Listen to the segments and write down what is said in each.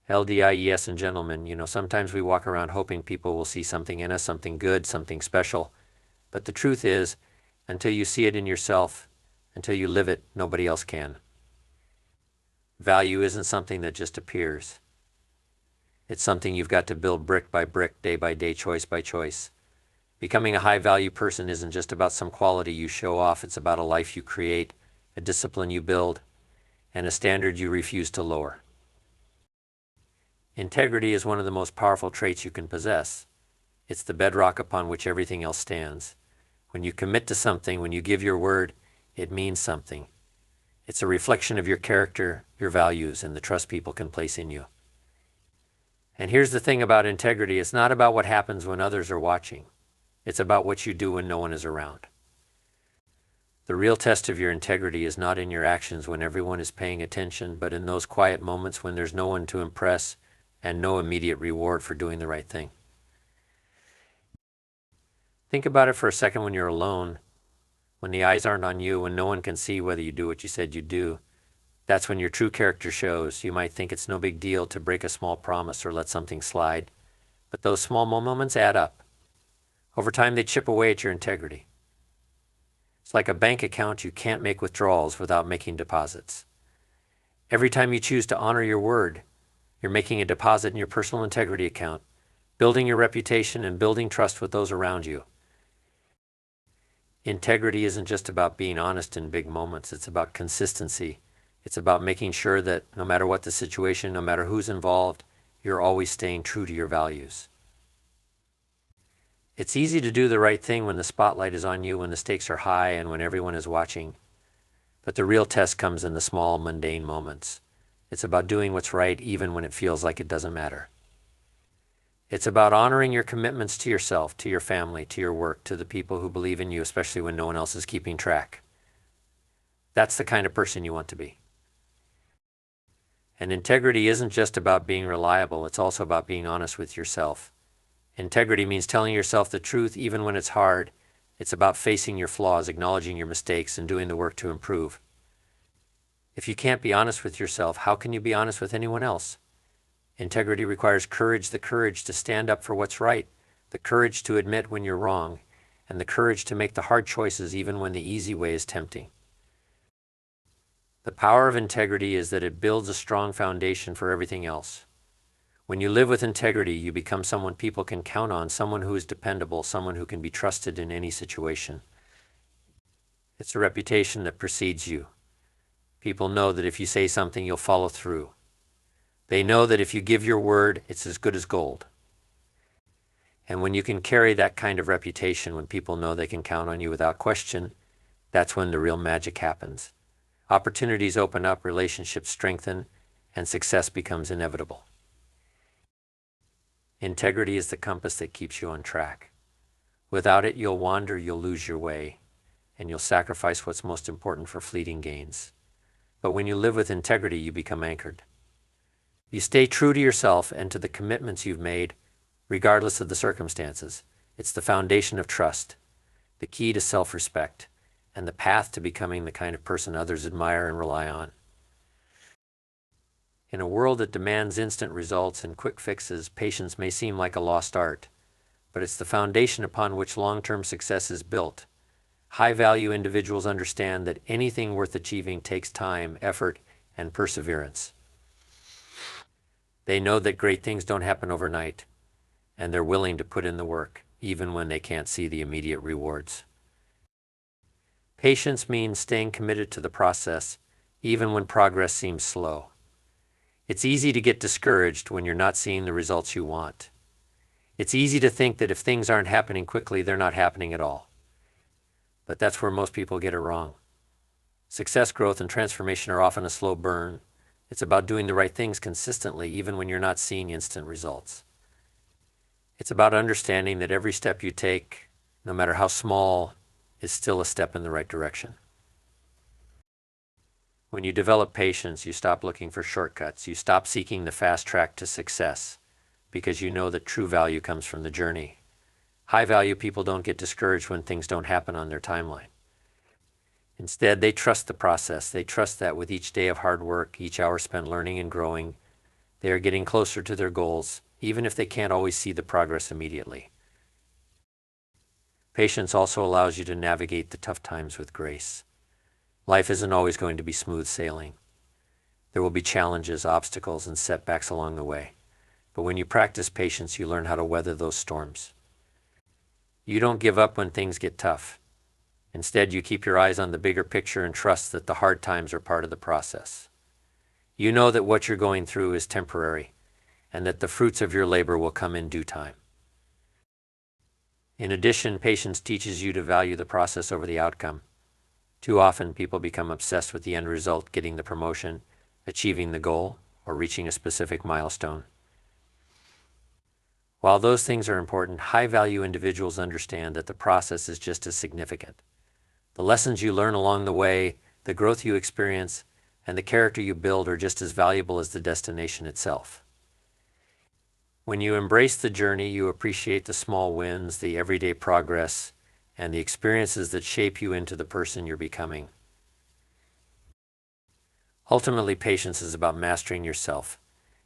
LDIES and gentlemen, sometimes we walk around hoping people will see something in us, something good, something special. But the truth is, until you see it in yourself, until you live it, nobody else can. Value isn't something that just appears. It's something you've got to build brick by brick, day by day, choice by choice. Becoming a high-value person isn't just about some quality you show off. It's about a life you create, a discipline you build, and a standard you refuse to lower. Integrity is one of the most powerful traits you can possess. It's the bedrock upon which everything else stands. When you commit to something, when you give your word, it means something. It's a reflection of your character, your values, and the trust people can place in you. And here's the thing about integrity. It's not about what happens when others are watching. It's about what you do when no one is around. The real test of your integrity is not in your actions when everyone is paying attention, but in those quiet moments when there's no one to impress and no immediate reward for doing the right thing. Think about it for a second when you're alone, when the eyes aren't on you, when no one can see whether you do what you said you'd do. That's when your true character shows. You might think it's no big deal to break a small promise or let something slide, but those small moments add up. Over time, they chip away at your integrity. It's like a bank account. You can't make withdrawals without making deposits. Every time you choose to honor your word, you're making a deposit in your personal integrity account, building your reputation and building trust with those around you. Integrity isn't just about being honest in big moments. It's about consistency. It's about making sure that no matter what the situation, no matter who's involved, you're always staying true to your values. It's easy to do the right thing when the spotlight is on you, when the stakes are high, and when everyone is watching. But the real test comes in the small, mundane moments. It's about doing what's right even when it feels like it doesn't matter. It's about honoring your commitments to yourself, to your family, to your work, to the people who believe in you, especially when no one else is keeping track. That's the kind of person you want to be. And integrity isn't just about being reliable, it's also about being honest with yourself. Integrity means telling yourself the truth even when it's hard. It's about facing your flaws, acknowledging your mistakes, and doing the work to improve. If you can't be honest with yourself, how can you be honest with anyone else? Integrity requires courage, the courage to stand up for what's right, the courage to admit when you're wrong, and the courage to make the hard choices even when the easy way is tempting. The power of integrity is that it builds a strong foundation for everything else. When you live with integrity, you become someone people can count on, someone who is dependable, someone who can be trusted in any situation. It's a reputation that precedes you. People know that if you say something, you'll follow through. They know that if you give your word, it's as good as gold. And when you can carry that kind of reputation, when people know they can count on you without question, that's when the real magic happens. Opportunities open up, relationships strengthen, and success becomes inevitable. Integrity is the compass that keeps you on track. Without it, you'll wander, you'll lose your way, and you'll sacrifice what's most important for fleeting gains. But when you live with integrity, you become anchored. You stay true to yourself and to the commitments you've made, regardless of the circumstances. It's the foundation of trust, the key to self-respect, and the path to becoming the kind of person others admire and rely on. In a world that demands instant results and quick fixes, patience may seem like a lost art, but it's the foundation upon which long-term success is built. High-value individuals understand that anything worth achieving takes time, effort, and perseverance. They know that great things don't happen overnight, and they're willing to put in the work, even when they can't see the immediate rewards. Patience means staying committed to the process, even when progress seems slow. It's easy to get discouraged when you're not seeing the results you want. It's easy to think that if things aren't happening quickly, they're not happening at all. But that's where most people get it wrong. Success, growth, and transformation are often a slow burn. It's about doing the right things consistently, even when you're not seeing instant results. It's about understanding that every step you take, no matter how small, is still a step in the right direction. When you develop patience, you stop looking for shortcuts. You stop seeking the fast track to success because you know that true value comes from the journey. High-value people don't get discouraged when things don't happen on their timeline. Instead, they trust the process. They trust that with each day of hard work, each hour spent learning and growing, They are getting closer to their goals, even if they can't always see the progress immediately. Patience also allows you to navigate the tough times with grace. Life isn't always going to be smooth sailing. There will be challenges, obstacles, and setbacks along the way. But when you practice patience, you learn how to weather those storms. You don't give up when things get tough. Instead, you keep your eyes on the bigger picture and trust that the hard times are part of the process. You know that what you're going through is temporary, and that the fruits of your labor will come in due time. In addition, patience teaches you to value the process over the outcome. Too often, people become obsessed with the end result, getting the promotion, achieving the goal, or reaching a specific milestone. While those things are important, high-value individuals understand that the process is just as significant. The lessons you learn along the way, the growth you experience, and the character you build are just as valuable as the destination itself. When you embrace the journey, you appreciate the small wins, the everyday progress, and the experiences that shape you into the person you're becoming. Ultimately, patience is about mastering yourself.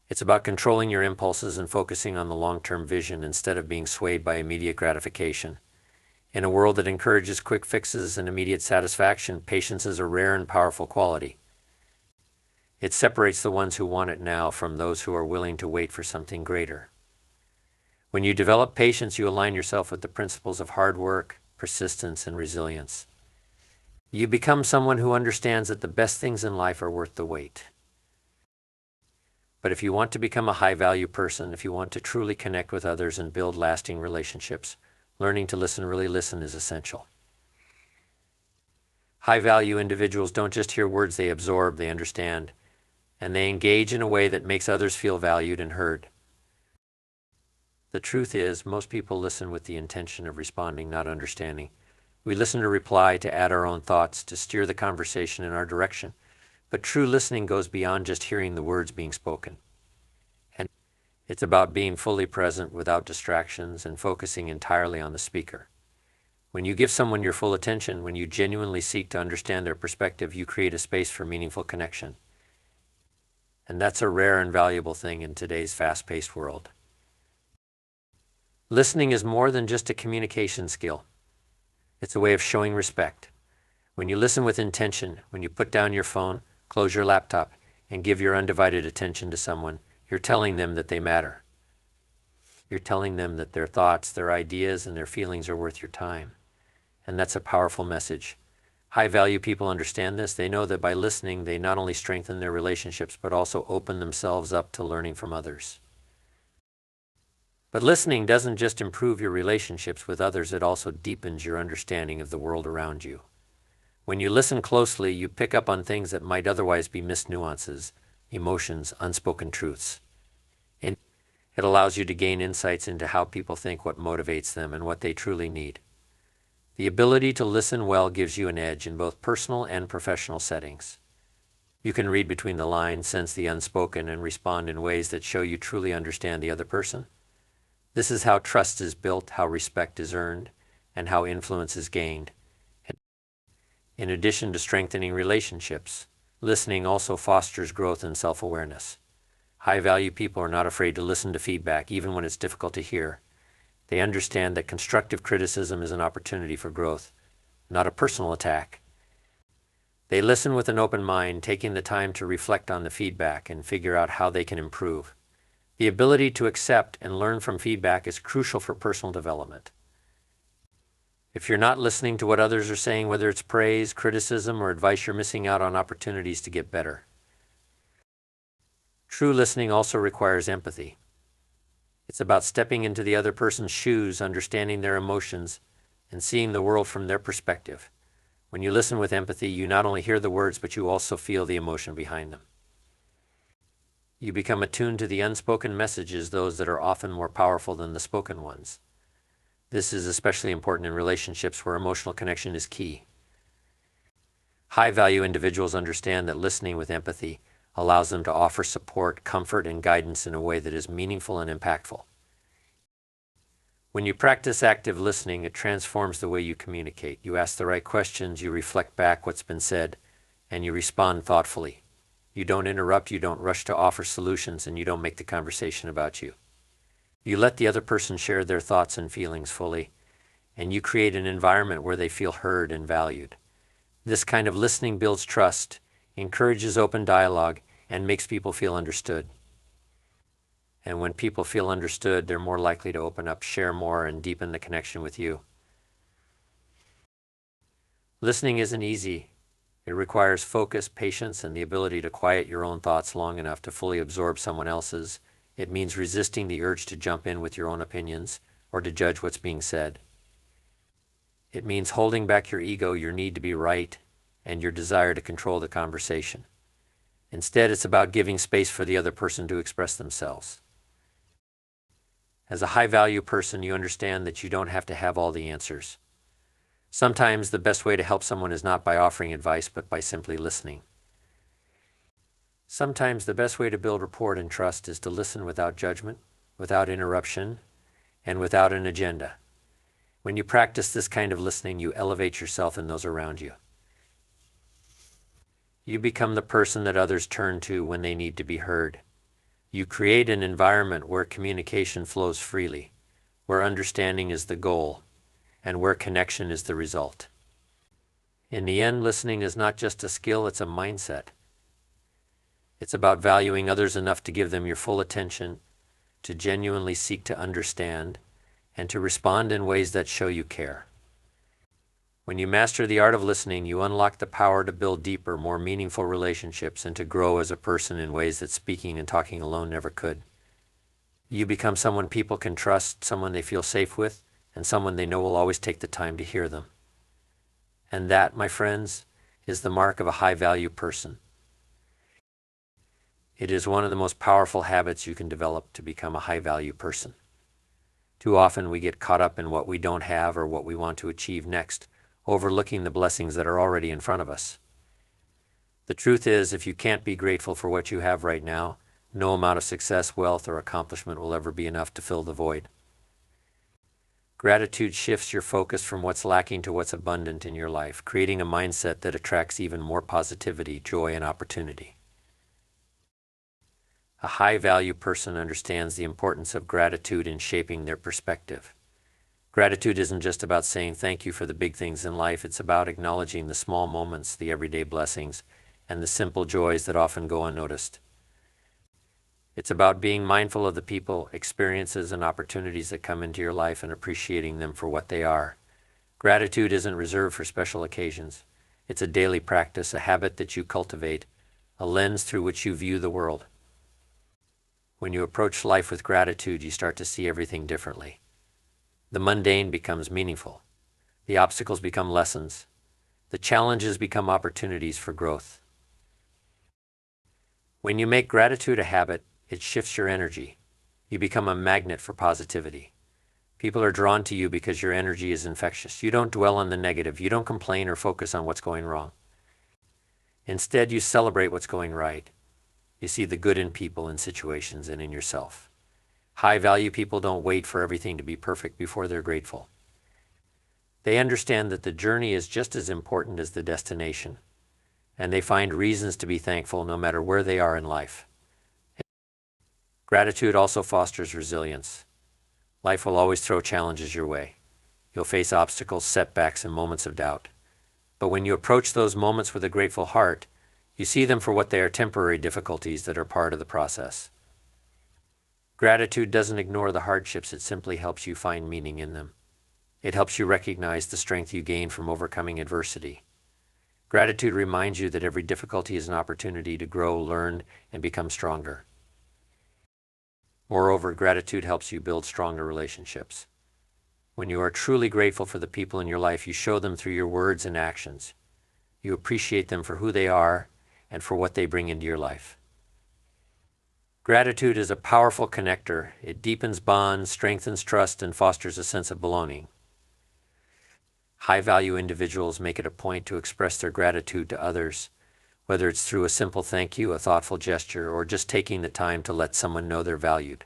It's about controlling your impulses and focusing on the long-term vision instead of being swayed by immediate gratification. In a world that encourages quick fixes and immediate satisfaction, patience is a rare and powerful quality. It separates the ones who want it now from those who are willing to wait for something greater. When you develop patience, you align yourself with the principles of hard work, persistence, and resilience. You become someone who understands that the best things in life are worth the wait. But if you want to become a high-value person, if you want to truly connect with others and build lasting relationships, learning to really listen is essential. High-value individuals don't just hear words, they absorb, they understand, and they engage in a way that makes others feel valued and heard. The truth is, most people listen with the intention of responding, not understanding. We listen to reply, to add our own thoughts, to steer the conversation in our direction. But true listening goes beyond just hearing the words being spoken. And it's about being fully present without distractions and focusing entirely on the speaker. When you give someone your full attention, when you genuinely seek to understand their perspective, you create a space for meaningful connection. And that's a rare and valuable thing in today's fast-paced world. Listening is more than just a communication skill. It's a way of showing respect. When you listen with intention, when you put down your phone, close your laptop, and give your undivided attention to someone, you're telling them that they matter. You're telling them that their thoughts, their ideas, and their feelings are worth your time. And that's a powerful message. High-value people understand this. They know that by listening, they not only strengthen their relationships, but also open themselves up to learning from others. But listening doesn't just improve your relationships with others, it also deepens your understanding of the world around you. When you listen closely, you pick up on things that might otherwise be missed nuances, emotions, unspoken truths. And it allows you to gain insights into how people think, what motivates them, and what they truly need. The ability to listen well gives you an edge in both personal and professional settings. You can read between the lines, sense the unspoken, and respond in ways that show you truly understand the other person. This is how trust is built, how respect is earned, and how influence is gained. In addition to strengthening relationships, listening also fosters growth and self-awareness. High-value people are not afraid to listen to feedback, even when it's difficult to hear. They understand that constructive criticism is an opportunity for growth, not a personal attack. They listen with an open mind, taking the time to reflect on the feedback and figure out how they can improve. The ability to accept and learn from feedback is crucial for personal development. If you're not listening to what others are saying, whether it's praise, criticism, or advice, you're missing out on opportunities to get better. True listening also requires empathy. It's about stepping into the other person's shoes, understanding their emotions, and seeing the world from their perspective. When you listen with empathy, you not only hear the words, but you also feel the emotion behind them. You become attuned to the unspoken messages, those that are often more powerful than the spoken ones. This is especially important in relationships where emotional connection is key. High-value individuals understand that listening with empathy allows them to offer support, comfort, and guidance in a way that is meaningful and impactful. When you practice active listening, it transforms the way you communicate. You ask the right questions, you reflect back what's been said, and you respond thoughtfully. You don't interrupt, you don't rush to offer solutions, and you don't make the conversation about you. You let the other person share their thoughts and feelings fully, and you create an environment where they feel heard and valued. This kind of listening builds trust, encourages open dialogue, and makes people feel understood. And when people feel understood, they're more likely to open up, share more, and deepen the connection with you. Listening isn't easy. It requires focus, patience, and the ability to quiet your own thoughts long enough to fully absorb someone else's. It means resisting the urge to jump in with your own opinions or to judge what's being said. It means holding back your ego, your need to be right, and your desire to control the conversation. Instead, it's about giving space for the other person to express themselves. As a high-value person, you understand that you don't have to have all the answers. Sometimes the best way to help someone is not by offering advice, but by simply listening. Sometimes the best way to build rapport and trust is to listen without judgment, without interruption, and without an agenda. When you practice this kind of listening, you elevate yourself and those around you. You become the person that others turn to when they need to be heard. You create an environment where communication flows freely, where understanding is the goal, and where connection is the result. In the end, listening is not just a skill, it's a mindset. It's about valuing others enough to give them your full attention, to genuinely seek to understand, and to respond in ways that show you care. When you master the art of listening, you unlock the power to build deeper, more meaningful relationships and to grow as a person in ways that speaking and talking alone never could. You become someone people can trust, someone they feel safe with, and someone they know will always take the time to hear them. And that, my friends, is the mark of a high-value person. It is one of the most powerful habits you can develop to become a high-value person. Too often we get caught up in what we don't have or what we want to achieve next, overlooking the blessings that are already in front of us. The truth is, if you can't be grateful for what you have right now, no amount of success, wealth, or accomplishment will ever be enough to fill the void. Gratitude shifts your focus from what's lacking to what's abundant in your life, creating a mindset that attracts even more positivity, joy, and opportunity. A high-value person understands the importance of gratitude in shaping their perspective. Gratitude isn't just about saying thank you for the big things in life, it's about acknowledging the small moments, the everyday blessings, and the simple joys that often go unnoticed. It's about being mindful of the people, experiences, and opportunities that come into your life and appreciating them for what they are. Gratitude isn't reserved for special occasions. It's a daily practice, a habit that you cultivate, a lens through which you view the world. When you approach life with gratitude, you start to see everything differently. The mundane becomes meaningful. The obstacles become lessons. The challenges become opportunities for growth. When you make gratitude a habit, it shifts your energy. You become a magnet for positivity. People are drawn to you because your energy is infectious. You don't dwell on the negative. You don't complain or focus on what's going wrong. Instead, you celebrate what's going right. You see the good in people, in situations, and in yourself. High-value people don't wait for everything to be perfect before they're grateful. They understand that the journey is just as important as the destination, and they find reasons to be thankful no matter where they are in life. Gratitude also fosters resilience. Life will always throw challenges your way. You'll face obstacles, setbacks, and moments of doubt. But when you approach those moments with a grateful heart, you see them for what they are, temporary difficulties that are part of the process. Gratitude doesn't ignore the hardships, it simply helps you find meaning in them. It helps you recognize the strength you gain from overcoming adversity. Gratitude reminds you that every difficulty is an opportunity to grow, learn, and become stronger. Moreover, gratitude helps you build stronger relationships. When you are truly grateful for the people in your life, you show them through your words and actions. You appreciate them for who they are and for what they bring into your life. Gratitude is a powerful connector. It deepens bonds, strengthens trust, and fosters a sense of belonging. High-value individuals make it a point to express their gratitude to others, whether it's through a simple thank you, a thoughtful gesture, or just taking the time to let someone know they're valued.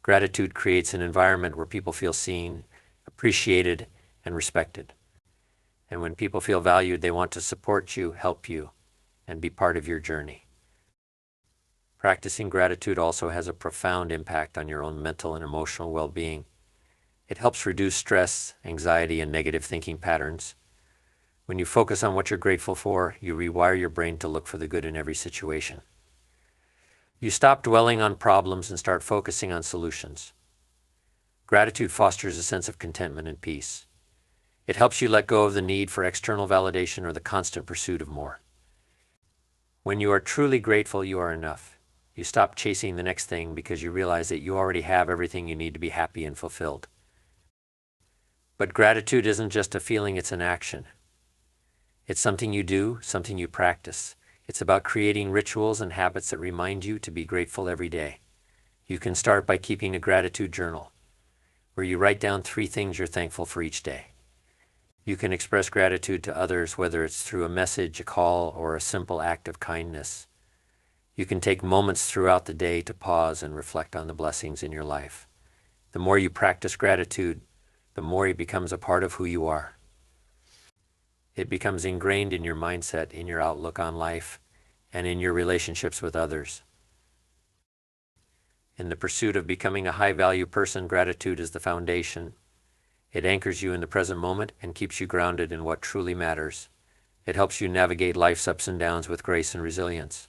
Gratitude creates an environment where people feel seen, appreciated, and respected. And when people feel valued, they want to support you, help you, and be part of your journey. Practicing gratitude also has a profound impact on your own mental and emotional well-being. It helps reduce stress, anxiety, and negative thinking patterns. When you focus on what you're grateful for, you rewire your brain to look for the good in every situation. You stop dwelling on problems and start focusing on solutions. Gratitude fosters a sense of contentment and peace. It helps you let go of the need for external validation or the constant pursuit of more. When you are truly grateful, you are enough. You stop chasing the next thing because you realize that you already have everything you need to be happy and fulfilled. But gratitude isn't just a feeling, it's an action. It's something you do, something you practice. It's about creating rituals and habits that remind you to be grateful every day. You can start by keeping a gratitude journal, where you write down 3 things you're thankful for each day. You can express gratitude to others, whether it's through a message, a call, or a simple act of kindness. You can take moments throughout the day to pause and reflect on the blessings in your life. The more you practice gratitude, the more it becomes a part of who you are. It becomes ingrained in your mindset, in your outlook on life, and in your relationships with others. In the pursuit of becoming a high-value person, gratitude is the foundation. It anchors you in the present moment and keeps you grounded in what truly matters. It helps you navigate life's ups and downs with grace and resilience.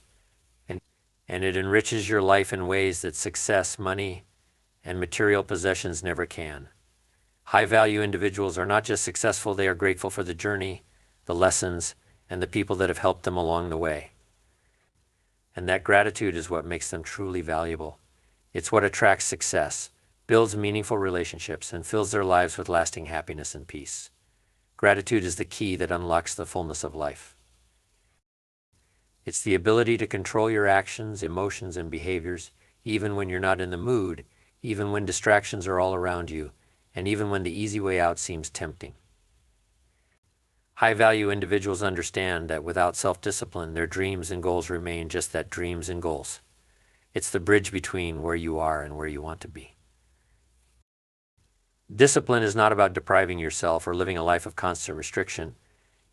And it enriches your life in ways that success, money, and material possessions never can. High-value individuals are not just successful, they are grateful for the journey, the lessons, and the people that have helped them along the way. And that gratitude is what makes them truly valuable. It's what attracts success, builds meaningful relationships, and fills their lives with lasting happiness and peace. Gratitude is the key that unlocks the fullness of life. It's the ability to control your actions, emotions, and behaviors, even when you're not in the mood, even when distractions are all around you, and even when the easy way out seems tempting. High-value individuals understand that without self-discipline, their dreams and goals remain just that, dreams and goals. It's the bridge between where you are and where you want to be. Discipline is not about depriving yourself or living a life of constant restriction.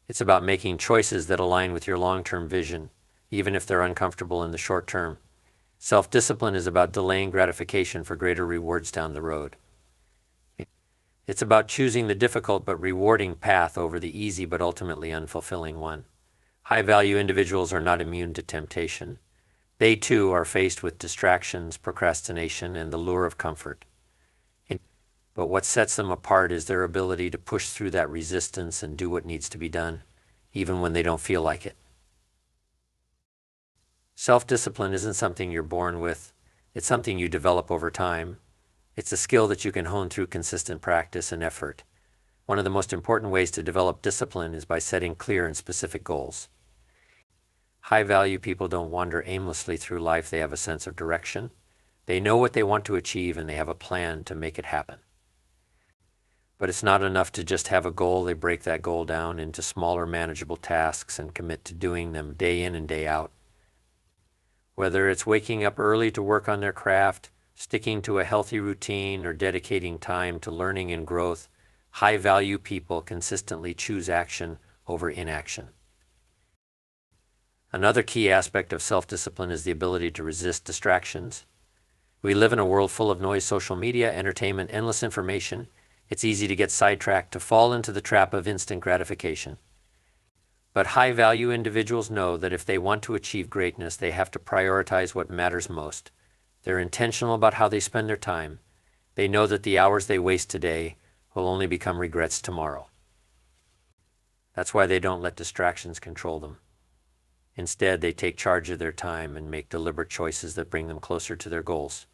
It's about making choices that align with your long-term vision, even if they're uncomfortable in the short term. Self-discipline is about delaying gratification for greater rewards down the road. It's about choosing the difficult but rewarding path over the easy but ultimately unfulfilling one. High-value individuals are not immune to temptation. They too are faced with distractions, procrastination, and the lure of comfort. But what sets them apart is their ability to push through that resistance and do what needs to be done, even when they don't feel like it. Self-discipline isn't something you're born with. It's something you develop over time. It's a skill that you can hone through consistent practice and effort. One of the most important ways to develop discipline is by setting clear and specific goals. High-value people don't wander aimlessly through life. They have a sense of direction. They know what they want to achieve, and they have a plan to make it happen. But it's not enough to just have a goal. They break that goal down into smaller, manageable tasks and commit to doing them day in and day out. Whether it's waking up early to work on their craft, sticking to a healthy routine, or dedicating time to learning and growth, high-value people consistently choose action over inaction. Another key aspect of self-discipline is the ability to resist distractions. We live in a world full of noise, social media, entertainment, endless information. It's easy to get sidetracked, to fall into the trap of instant gratification. But high-value individuals know that if they want to achieve greatness, they have to prioritize what matters most. They're intentional about how they spend their time. They know that the hours they waste today will only become regrets tomorrow. That's why they don't let distractions control them. Instead, they take charge of their time and make deliberate choices that bring them closer to their goals.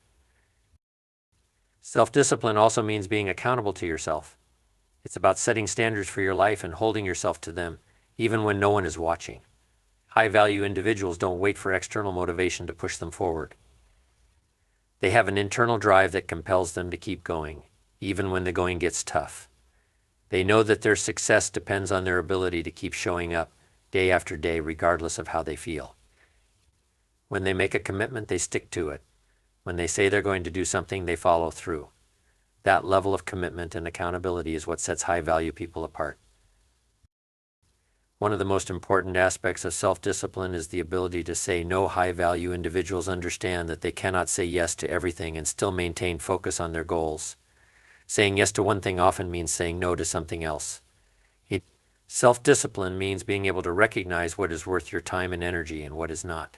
Self-discipline also means being accountable to yourself. It's about setting standards for your life and holding yourself to them, even when no one is watching. High-value individuals don't wait for external motivation to push them forward. They have an internal drive that compels them to keep going, even when the going gets tough. They know that their success depends on their ability to keep showing up day after day, regardless of how they feel. When they make a commitment, they stick to it. When they say they're going to do something, they follow through. That level of commitment and accountability is what sets high-value people apart. One of the most important aspects of self-discipline is the ability to say no. High-value individuals understand that they cannot say yes to everything and still maintain focus on their goals. Saying yes to one thing often means saying no to something else. Self-discipline means being able to recognize what is worth your time and energy and what is not.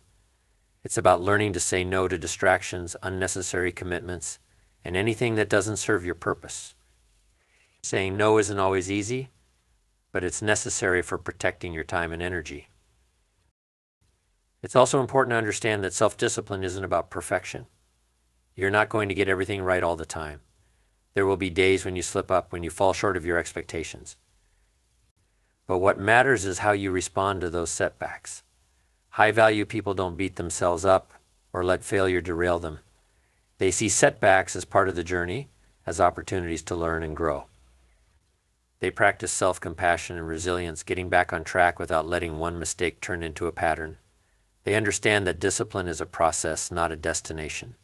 It's about learning to say no to distractions, unnecessary commitments, and anything that doesn't serve your purpose. Saying no isn't always easy, but it's necessary for protecting your time and energy. It's also important to understand that self-discipline isn't about perfection. You're not going to get everything right all the time. There will be days when you slip up, when you fall short of your expectations. But what matters is how you respond to those setbacks. High-value people don't beat themselves up or let failure derail them. They see setbacks as part of the journey, as opportunities to learn and grow. They practice self-compassion and resilience, getting back on track without letting one mistake turn into a pattern. They understand that discipline is a process, not a destination.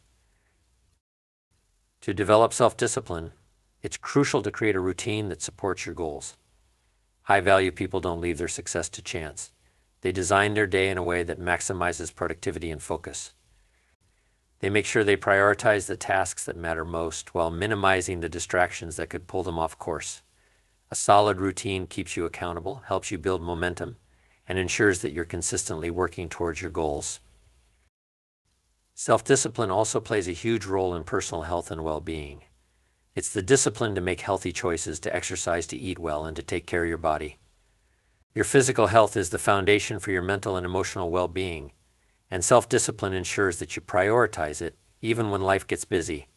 To develop self-discipline, it's crucial to create a routine that supports your goals. High-value people don't leave their success to chance. They design their day in a way that maximizes productivity and focus. They make sure they prioritize the tasks that matter most while minimizing the distractions that could pull them off course. A solid routine keeps you accountable, helps you build momentum, and ensures that you're consistently working towards your goals. Self-discipline also plays a huge role in personal health and well-being. It's the discipline to make healthy choices, to exercise, to eat well, and to take care of your body. Your physical health is the foundation for your mental and emotional well-being, and self-discipline ensures that you prioritize it, even when life gets busy.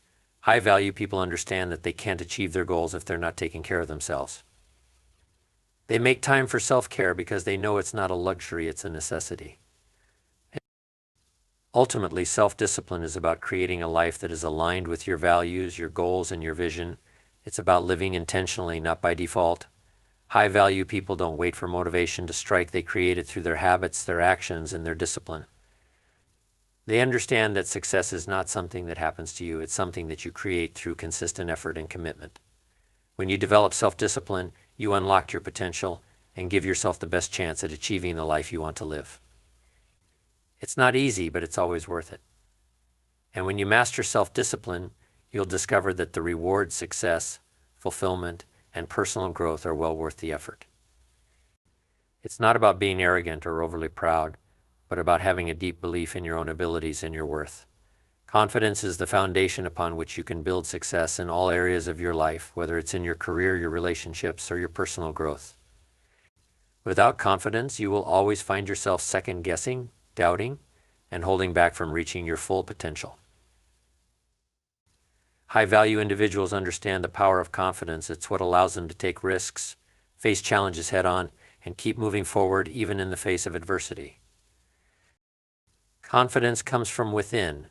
High-value people understand that they can't achieve their goals if they're not taking care of themselves. They make time for self-care because they know it's not a luxury, it's a necessity. Ultimately, self-discipline is about creating a life that is aligned with your values, your goals, and your vision. It's about living intentionally, not by default. High-value people don't wait for motivation to strike. They create it through their habits, their actions, and their discipline. They understand that success is not something that happens to you. It's something that you create through consistent effort and commitment. When you develop self-discipline, you unlock your potential and give yourself the best chance at achieving the life you want to live. It's not easy, but it's always worth it. And when you master self-discipline, you'll discover that the rewards, success, fulfillment, and personal growth are well worth the effort. It's not about being arrogant or overly proud, but about having a deep belief in your own abilities and your worth. Confidence is the foundation upon which you can build success in all areas of your life, whether it's in your career, your relationships, or your personal growth. Without confidence, you will always find yourself second-guessing, doubting, and holding back from reaching your full potential. High-value individuals understand the power of confidence. It's what allows them to take risks, face challenges head-on, and keep moving forward even in the face of adversity. Confidence comes from within.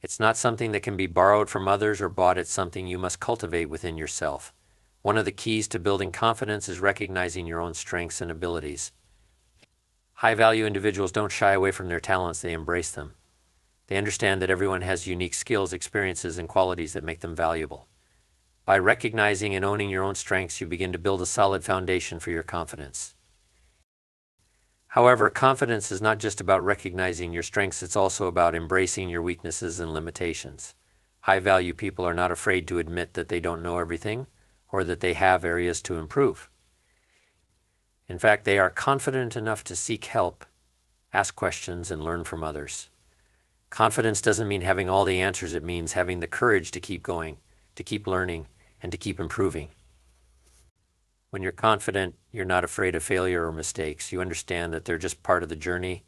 It's not something that can be borrowed from others or bought. It's something you must cultivate within yourself. One of the keys to building confidence is recognizing your own strengths and abilities. High-value individuals don't shy away from their talents, they embrace them. They understand that everyone has unique skills, experiences, and qualities that make them valuable. By recognizing and owning your own strengths, you begin to build a solid foundation for your confidence. However, confidence is not just about recognizing your strengths, it's also about embracing your weaknesses and limitations. High-value people are not afraid to admit that they don't know everything or that they have areas to improve. In fact, they are confident enough to seek help, ask questions, and learn from others. Confidence doesn't mean having all the answers. It means having the courage to keep going, to keep learning, and to keep improving. When you're confident, you're not afraid of failure or mistakes. You understand that they're just part of the journey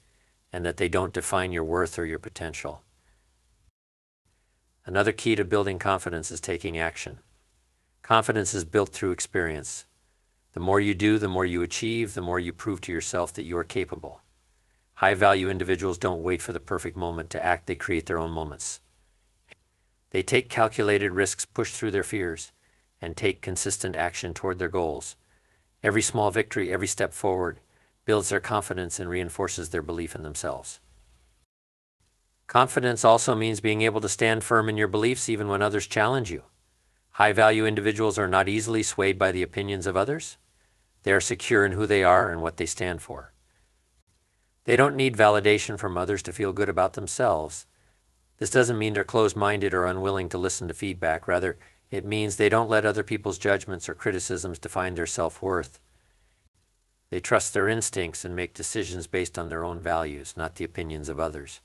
and that they don't define your worth or your potential. Another key to building confidence is taking action. Confidence is built through experience. The more you do, the more you achieve, the more you prove to yourself that you are capable. High-value individuals don't wait for the perfect moment to act. They create their own moments. They take calculated risks, push through their fears, and take consistent action toward their goals. Every small victory, every step forward, builds their confidence and reinforces their belief in themselves. Confidence also means being able to stand firm in your beliefs even when others challenge you. High-value individuals are not easily swayed by the opinions of others. They are secure in who they are and what they stand for. They don't need validation from others to feel good about themselves. This doesn't mean they're closed-minded or unwilling to listen to feedback. Rather, it means they don't let other people's judgments or criticisms define their self-worth. They trust their instincts and make decisions based on their own values, not the opinions of others.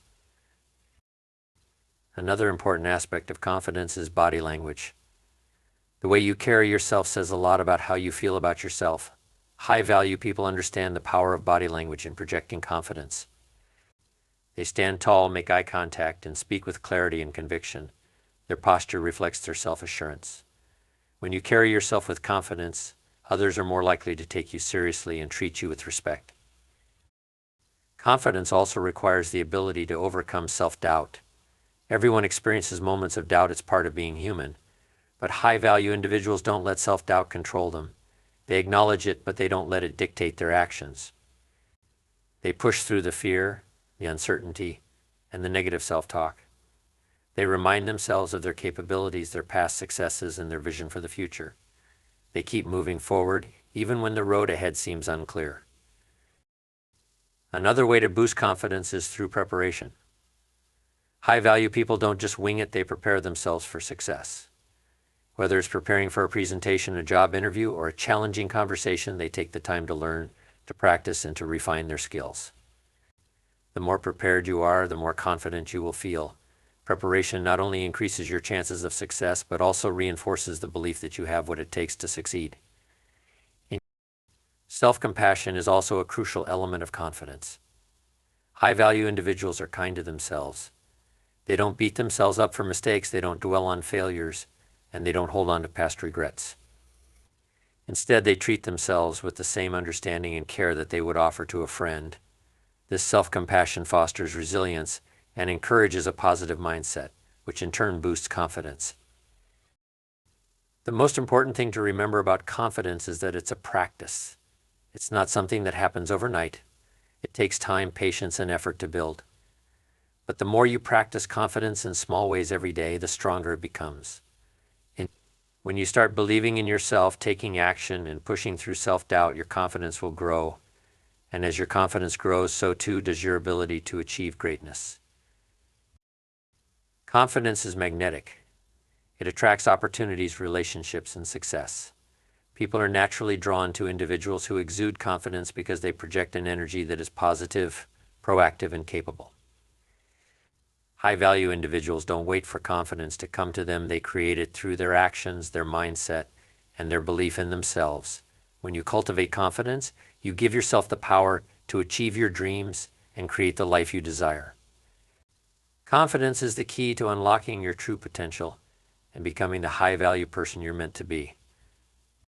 Another important aspect of confidence is body language. The way you carry yourself says a lot about how you feel about yourself. High-value people understand the power of body language in projecting confidence. They stand tall, make eye contact, and speak with clarity and conviction. Their posture reflects their self-assurance. When you carry yourself with confidence, others are more likely to take you seriously and treat you with respect. Confidence also requires the ability to overcome self-doubt. Everyone experiences moments of doubt. It's part of being human. But high-value individuals don't let self-doubt control them. They acknowledge it, but they don't let it dictate their actions. They push through the fear, the uncertainty, and the negative self-talk. They remind themselves of their capabilities, their past successes, and their vision for the future. They keep moving forward, even when the road ahead seems unclear. Another way to boost confidence is through preparation. High-value people don't just wing it, they prepare themselves for success. Whether it's preparing for a presentation, a job interview, or a challenging conversation, they take the time to learn, to practice, and to refine their skills. The more prepared you are, the more confident you will feel. Preparation not only increases your chances of success, but also reinforces the belief that you have what it takes to succeed. Self-compassion is also a crucial element of confidence. High-value individuals are kind to themselves. They don't beat themselves up for mistakes, they don't dwell on failures, and they don't hold on to past regrets. Instead, they treat themselves with the same understanding and care that they would offer to a friend. This self-compassion fosters resilience and encourages a positive mindset, which in turn boosts confidence. The most important thing to remember about confidence is that it's a practice. It's not something that happens overnight. It takes time, patience, and effort to build. But the more you practice confidence in small ways every day, the stronger it becomes. When you start believing in yourself, taking action, and pushing through self-doubt, your confidence will grow. And as your confidence grows, so too does your ability to achieve greatness. Confidence is magnetic. It attracts opportunities, relationships, and success. People are naturally drawn to individuals who exude confidence because they project an energy that is positive, proactive, and capable. High-value individuals don't wait for confidence to come to them. They create it through their actions, their mindset, and their belief in themselves. When you cultivate confidence, you give yourself the power to achieve your dreams and create the life you desire. Confidence is the key to unlocking your true potential and becoming the high-value person you're meant to be.